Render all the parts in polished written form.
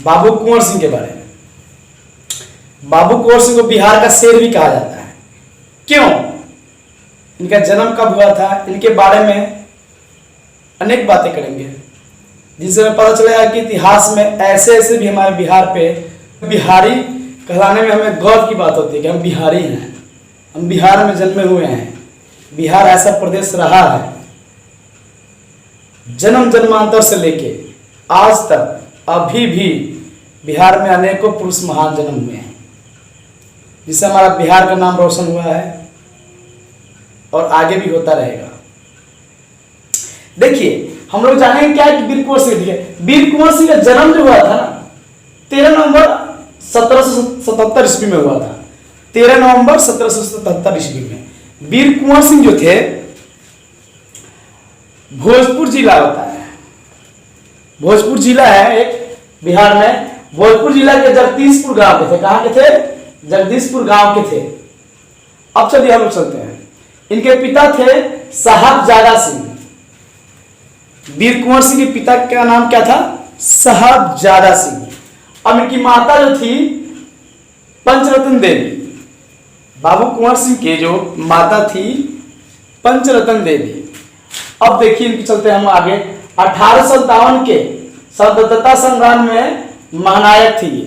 बाबू कुंवर सिंह के बारे में। बाबू कुंवर सिंह को बिहार का शेर भी कहा जाता है। क्यों? इनका जन्म कब हुआ था, इनके बारे में अनेक बातें करेंगे, जिससे हमें पता चलेगा कि इतिहास में ऐसे ऐसे भी हमारे बिहार पे बिहारी कहलाने में हमें गौरव की बात होती है कि हम बिहारी हैं, हम बिहार में जन्मे हुए हैं। बिहार ऐसा प्रदेश रहा है जन्म जन्मांतर से लेके आज तक, अभी भी बिहार में अनेकों पुरुष महान जन्म हुए हैं, जिससे हमारा बिहार का नाम रोशन हुआ है और आगे भी होता रहेगा। देखिए, हम लोग जानेंगे क्या है कि वीर कुंवर सिंह। वीर कुंवर सिंह का जन्म जो हुआ था ना 13 नवंबर 1777 ईस्वी में हुआ था। 13 नवंबर 1777 ईस्वी में वीर कुंवर सिंह जो थे, भोजपुर जिला होता है, भोजपुर जिला है एक बिहार में। भोजपुर जिला के जगदीशपुर गांव के थे। कहां के थे? जगदीशपुर गांव के थे। अब चलिए हम लोग चलते हैं। इनके पिता थे साहबजादा सिंह। वीर कुंवर सिंह के पिता का नाम क्या था? साहबजादा सिंह। अब इनकी माता जो थी पंचरत्न देवी। बाबू कुंवर सिंह के जो माता थी पंचरत्न देवी। अब देखिए इनके चलते हम आगे। 1857 के स्वतंत्रता संग्राम में महानायक थी ये।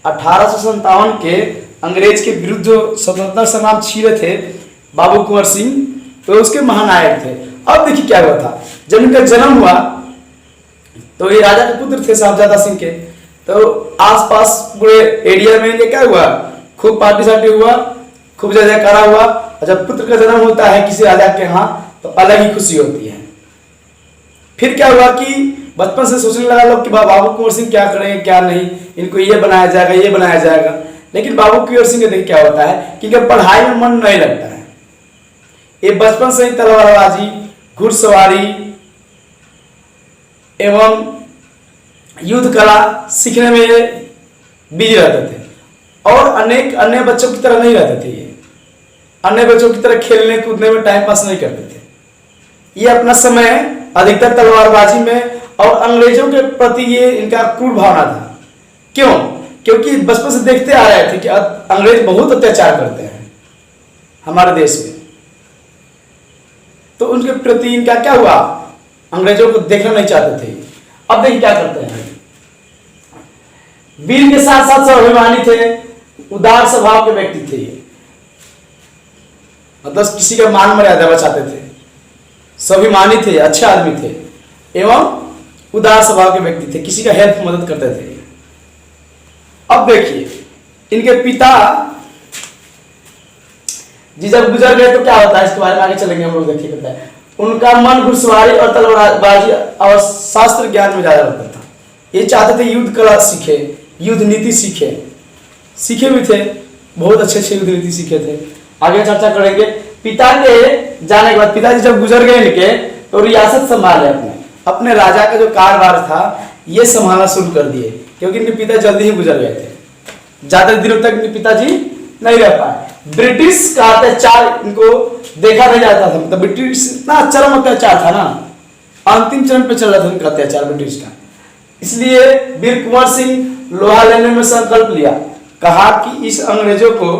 1857 के अंग्रेज के विरुद्ध जो स्वतंत्रता संग्राम छीड़े थे बाबू कुंवर सिंह, तो उसके महानायक थे। अब देखिए क्या हुआ था। जब इनका जन्म हुआ तो ये राजा के पुत्र थे साहबजादा सिंह के, तो आसपास पूरे एरिया में इनके क्या हुआ, खूब पार्टी सार्टी हुआ, खूब जय जयकारा हुआ। और जब पुत्र का जन्म होता है किसी राजा के यहाँ तो अलग ही खुशी होती है। फिर क्या हुआ कि बचपन से सोचने लगा लोग कि बाबू कुंवर सिंह क्या करेंगे क्या नहीं, इनको ये बनाया जाएगा ये बनाया जाएगा। लेकिन बाबू कुंवर सिंह के देखिए क्या होता है कि इनका पढ़ाई में मन नहीं लगता है। ये बचपन से ही तलवारबाजी, घुड़सवारी एवं युद्ध कला सीखने में बिजी रहते थे और अनेक अन्य बच्चों की तरह नहीं रहते थे। ये अन्य बच्चों की तरह खेलने कूदने में टाइम पास नहीं करते थे। ये अपना समय अधिकतर तलवारबाजी में और अंग्रेजों के प्रति ये इनका क्रूर भावना था। क्यों? क्योंकि बचपन से देखते आ रहे थे कि अंग्रेज बहुत अत्याचार करते हैं हमारे देश में, तो उनके प्रति इनका क्या हुआ, अंग्रेजों को देखना नहीं चाहते थे। अब देखिए क्या करते हैं। वीर के साथ साथ स्वाभिमानी थे, उदार स्वभाव के व्यक्ति थे ये, मतलब किसी का मान मर्यादा बचाते थे, स्वाभिमानी थे, अच्छे आदमी थे एवं उदार स्वभाव के व्यक्ति थे, किसी का हेल्प मदद करते थे। अब देखिए इनके पिता जी जब गुजर गए तो क्या होता है, इसके बारे में आगे चलेंगे हम लोग। देखिए कहता है उनका मन घुड़सवारी और तलवारबाजी और शास्त्र ज्ञान में ज्यादा रहता था। ये चाहते थे युद्ध कला सीखे, युद्ध नीति सीखे भी थे, बहुत अच्छे अच्छे युद्ध नीति सीखे थे। आगे चर्चा करेंगे। पिता के जाने के बाद पिताजी जब गुजर गए इनके, तो रियासत संभाले, अपने राजा का जो कार्यभार था ये संभालना शुरू कर दिए, क्योंकि इनके पिता जल्दी ही गुजर गए थे। ज्यादा दिनों तक इनके पिताजी नहीं रह पाए। ब्रिटिश का अत्याचार इनको देखा नहीं जाता था, मतलब ब्रिटिश इतना चरम अत्याचार था ना, अंतिम चरण पे चल रहा था उनका अत्याचार ब्रिटिश का। इसलिए वीर कुंवर सिंह लोहा लेने में संकल्प लिया, कहा कि इस अंग्रेजों को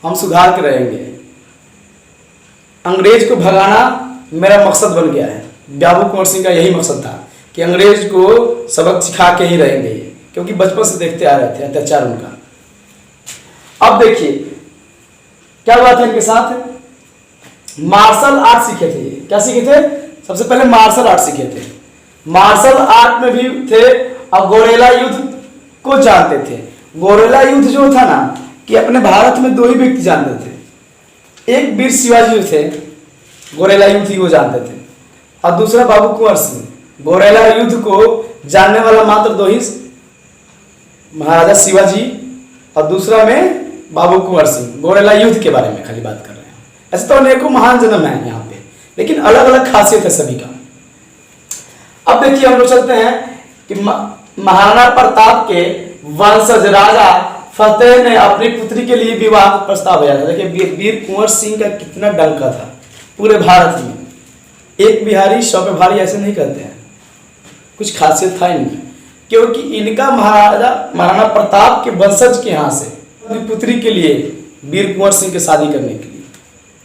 हम सुधार के रहेंगे, अंग्रेज को भगाना मेरा मकसद बन गया है। बाबू कुंवर सिंह का यही मकसद था कि अंग्रेज को सबक सिखा के ही रहेंगे ये, क्योंकि बचपन से देखते आ रहे थे अत्याचार उनका। अब देखिए क्या हुआ था इनके साथ, मार्शल आर्ट सीखे थे। क्या सीखे थे? सबसे पहले मार्शल आर्ट सीखे थे। मार्शल आर्ट में भी थे और गोरेला युद्ध को जानते थे। गोरेला युद्ध जो था ना, कि अपने भारत में दो ही व्यक्ति जानते थे। एक वीर शिवाजी जो थे गोरेला युद्ध ही वो जानते थे, और दूसरा बाबू कुंवर सिंह। गोरेला युद्ध को जानने वाला मात्र दो ही, महाराजा शिवाजी और दूसरा में बाबू कुंवर सिंह। गोरेला युद्ध के बारे में खाली बात कर रहे हैं। ऐसे तो अनेकों महान जन्म है यहाँ पे, लेकिन अलग अलग खासियत है सभी का। अब देखिए हम लोग चलते हैं कि महाराणा प्रताप के वंशज राजा फतेह ने अपनी पुत्री के लिए विवाह का प्रस्ताव भेजा था। देखिए वीर कुंवर सिंह का कितना डंका था पूरे भारत में। एक बिहारी 100 पे भारी ऐसे नहीं करते हैं, कुछ खासियत था इनमें क्योंकि इनका महाराणा प्रताप के वंशज के यहाँ से अपनी पुत्री के लिए वीर कुंवर सिंह की शादी करने के लिए।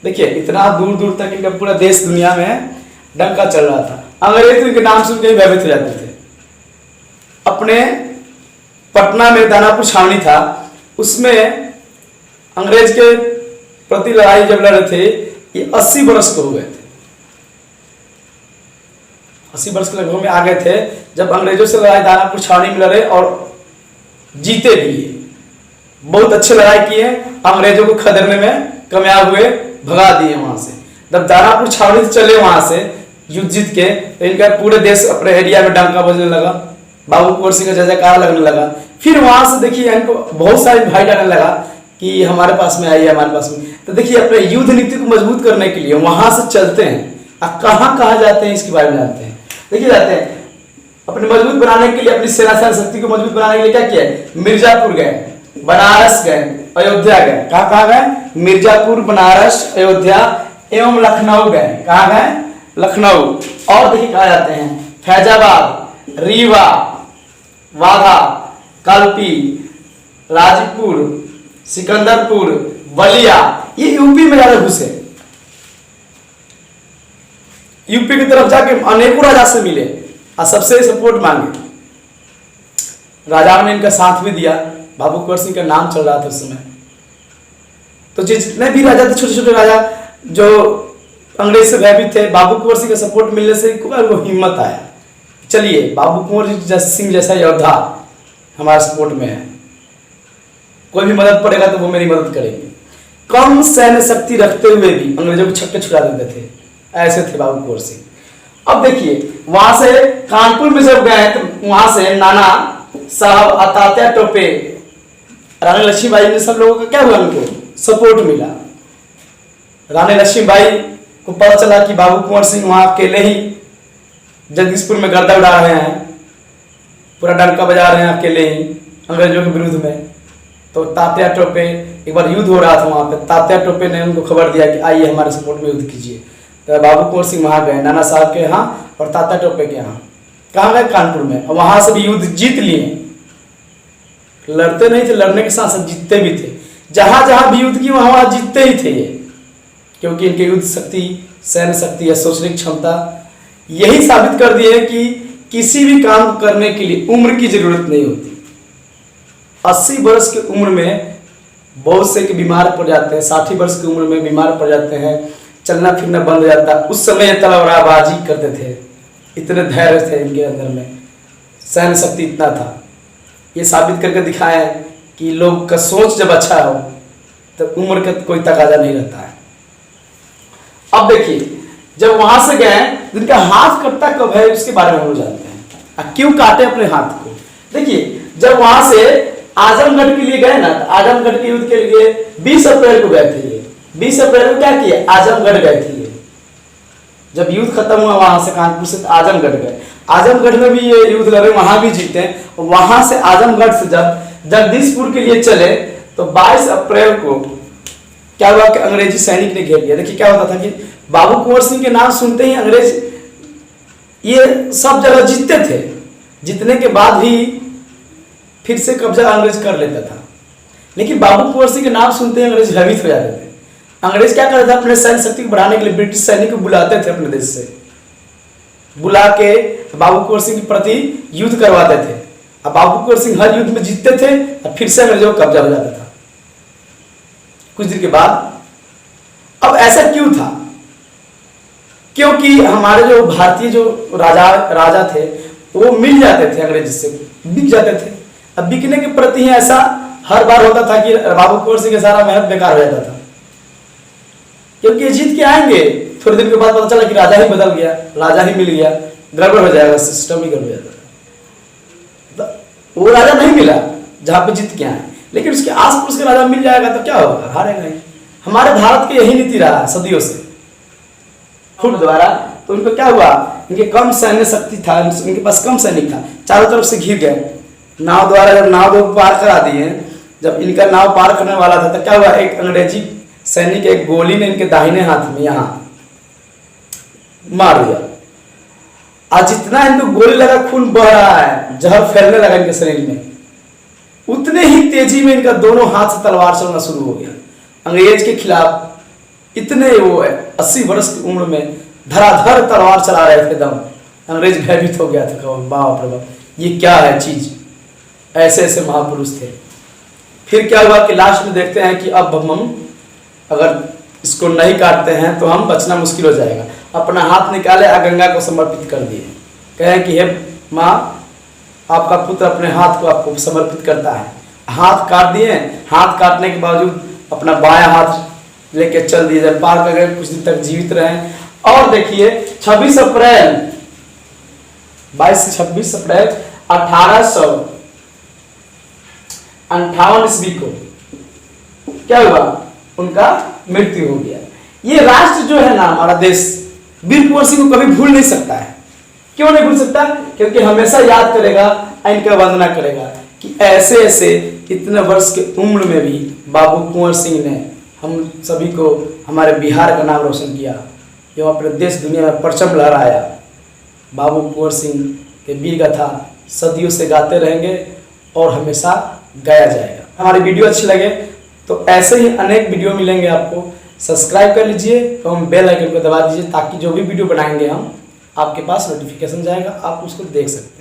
देखिए इतना दूर दूर तक इनका पूरा देश दुनिया में डंका चल रहा था। अंग्रेज इनके नाम सुन के भयभीत हो जाते थे। अपने पटना में दानापुर छावनी था, उसमें अंग्रेज के प्रति लड़ाई जब लड़ रहे थे, ये 80 वर्ष को हो गए थे। 80 वर्ष के लगभग में आ गए थे जब अंग्रेजों से लड़ाई दानापुर छावनी में लड़े और जीते भी। बहुत अच्छे लड़ाई किए, अंग्रेजों को खदेड़ने में कामयाब हुए, भगा दिए वहां से। जब दानापुर छावनी से चले वहां से युद्ध जीत के, तो इनका पूरे देश अपने एरिया में डंका बजने लगा, बाबू कुंवर सिंह का जय जयकार लगने लगा। फिर वहां से देखिए इनको बहुत सारे भाई डालने लगा कि हमारे पास में आइए, हमारे पास में। तो देखिए अपने युद्ध नीति को मजबूत करने के लिए वहां से चलते हैं। अब कहाँ जाते हैं इसके बारे में जानते हैं। देखिए जाते हैं अपने मजबूत बनाने के लिए, अपनी सेना शक्ति को मजबूत बनाने के लिए क्या किया, मिर्जापुर गए, बनारस गए, अयोध्या गए। कहाँ गए, मिर्जापुर, बनारस, अयोध्या एवं लखनऊ गए। कहाँ गए, लखनऊ। और देखिए कहा जाते हैं फैजाबाद, रीवा, वाघा, कल्पी, राजपुर, सिकंदरपुर, बलिया, ये यूपी में ज्यादा घुसे। यूपी की तरफ जाके अनेकों राजा से मिले और सबसे सपोर्ट मांगे। राजाओं ने इनका साथ भी दिया। बाबू कुंवर सिंह का नाम चल रहा था उस समय। तो जितने भी राजा थे, छोटे छोटे राजा जो अंग्रेज से भयभीत थे, बाबू कुंवर सिंह का सपोर्ट मिलने से वो हिम्मत आया, चलिए बाबू कुंवर सिंह जैसा योद्धा हमारे सपोर्ट में है, कोई भी मदद पड़ेगा तो वो मेरी मदद करेंगे। कम सैन्य शक्ति रखते हुए भी अंग्रेजों को छक्के छुड़ा देते थे, ऐसे थे बाबू कुंवर सिंह। अब देखिए वहां से कानपुर में जब गए तो वहां से नाना साहब, तात्या टोपे, रानी लक्ष्मीबाई ने, सब लोगों का क्या हुआ, उनको सपोर्ट मिला। रानी लक्ष्मीबाई को पता चला कि बाबू कुंवर सिंह वहां अकेले ही जगदीशपुर में गर्दा उड़ा रहे हैं, पूरा डंका बजा रहे हैं अकेले ही अंग्रेजों के विरुद्ध में। तो तात्या टोपे, एक बार युद्ध हो रहा था वहां पे, तात्या टोपे ने उनको खबर दिया कि आइए हमारे सपोर्ट में युद्ध कीजिए। तो बाबू कुंवर सिंह वहां गए, नाना साहब के यहाँ और तात्या टोपे के यहाँ। कहाँ गए, कानपुर में। और वहां से भी युद्ध जीत लिए। लड़ते नहीं थे, लड़ने के साथ साथ जीतते भी थे। जहां जहां भी युद्ध की वहां जीतते ही थे ये, क्योंकि इनके युद्ध शक्ति, सैन्य शक्ति या सोचने की क्षमता यही साबित कर दी है कि किसी भी काम करने के लिए उम्र की जरूरत नहीं होती। 80 वर्ष की उम्र में बहुत से के बीमार पड़ जाते हैं, 60 वर्ष की उम्र में बीमार पड़ जाते हैं, चलना फिरना बंद हो जाता है। उस समय तलवारबाजी करते थे, इतने धैर्य थे इनके अंदर में, सैन्य शक्ति इतना था। ये साबित करके दिखाया है कि लोग का सोच जब अच्छा हो तो उम्र का कोई तकाजा नहीं रहता है। अब देखिए जब वहां से गए, जिनका हाथ कटता कब है उसके बारे में हम जानते हैं। क्यों काटे अपने हाथ को। देखिए जब वहां से आजमगढ़ के लिए गए ना, तो आजमगढ़ के युद्ध के लिए 20 अप्रैल को गए थे ये। 20 अप्रैल को क्या किया, आजमगढ़ गए थे ये। जब युद्ध खत्म हुआ वहां से कानपुर से, आजमगढ़ गए। आजमगढ़ में भी ये युद्ध लड़े, वहां भी जीते। वहां से आजमगढ़ से जब जगदीशपुर के लिए चले तो 22 अप्रैल को क्या हुआ कि अंग्रेजी सैनिक ने घेर लिया। देखिए क्या होता था कि बाबू कुंवर सिंह के नाम सुनते ही अंग्रेज ये सब जगह जीतते थे, जीतने के बाद भी फिर से कब्जा अंग्रेज कर लेता था। लेकिन बाबू कुंवर सिंह के नाम सुनते ही अंग्रेज भयभीत हो जाते थे। अंग्रेज क्या करते थे, अपने सैन्य शक्ति को बढ़ाने के लिए ब्रिटिश सैनिक को बुलाते थे, अपने देश से बुला के बाबू कुंवर सिंह के प्रति युद्ध करवाते थे। अब बाबू कुंवर सिंह हर युद्ध में जीतते थे और फिर से अंग्रेजों को कब्जा हो जाता था कुछ दिन के बाद। अब ऐसा क्यों था, क्योंकि हमारे जो भारतीय जो राजा थे वो मिल जाते थे अंग्रेज से, बिक जाते थे। अब बिकने के प्रति ही ऐसा हर बार होता था कि बाबू कुंवर सिंह का सारा मेहनत बेकार हो जाता था, क्योंकि जीत के आएंगे, थोड़े दिन के बाद पता चला कि राजा ही बदल गया, राजा ही मिल गया, गड़बड़ हो जाएगा, सिस्टम ही गड़बड़ हो जाता था। वो राजा नहीं मिला जहां पे जीत के आए, लेकिन उसके आस पास का राजा मिल जाएगा तो क्या होगा, हारेगा ही। हमारे भारत की यही नीति रहा है सदियों से खुद द्वारा। तो उनको क्या हुआ, इनके कम सैन्य शक्ति था, इनके पास कम सैनिक था, चारों तरफ से घिर गए। नाव द्वारा जब नाव को पार करा दिए, जब इनका नाव पार करने वाला था तो क्या हुआ, एक अंग्रेजी सैनिक एक गोली ने इनके दाहिने हाथ में यहां मार दिया। आज जितना इनको गोली लगा, खून बह रहा है, जहर फैलने लगा इनके शरीर में, उतने ही तेजी में इनका दोनों हाथ से तलवार चलना शुरू हो गया। अंग्रेज के खिलाफ इतने वो 80 वर्ष की उम्र में धराधर तलवार चला रहे थे दम। अंग्रेज भयभीत हो गया था, बाप रे बाप, ये क्या है चीज। ऐसे ऐसे महापुरुष थे। फिर क्या हुआ कि लास्ट में देखते हैं कि अब हम अगर इसको नहीं काटते हैं तो हम बचना मुश्किल हो जाएगा। अपना हाथ निकाले और गंगा को समर्पित कर दिए, कहें कि हे माँ, आपका पुत्र अपने हाथ को आपको समर्पित करता है। हाथ काट दिए। हाथ काटने के बावजूद अपना बायां हाथ लेके चल दिए, जब पार कर गए, कुछ दिन तक जीवित रहे। और देखिए 26 अप्रैल 22 से 26 अप्रैल 1858 ईस्वी को क्या हुआ, उनका मृत्यु हो गया। ये राष्ट्र जो है ना, हमारा देश, वीर कुंवर सिंह को कभी भूल नहीं सकता है। क्यों नहीं भूल सकता? क्योंकि हमेशा याद करेगा, इनका वंदना करेगा कि ऐसे ऐसे इतने वर्ष के उम्र में भी बाबू कुंवर सिंह ने हम सभी को, हमारे बिहार का नाम रोशन किया, जो अपने देश दुनिया में परचम लहराया। बाबू कुंवर सिंह के वीर गाथा सदियों से गाते रहेंगे और हमेशा गाया जाएगा। हमारी वीडियो अच्छी लगे तो ऐसे ही अनेक वीडियो मिलेंगे आपको। सब्सक्राइब कर लीजिए और बेल आइकन को दबा दीजिए, ताकि जो भी वीडियो बनाएंगे हम, आपके पास नोटिफिकेशन जाएगा, आप उसको देख सकते हैं।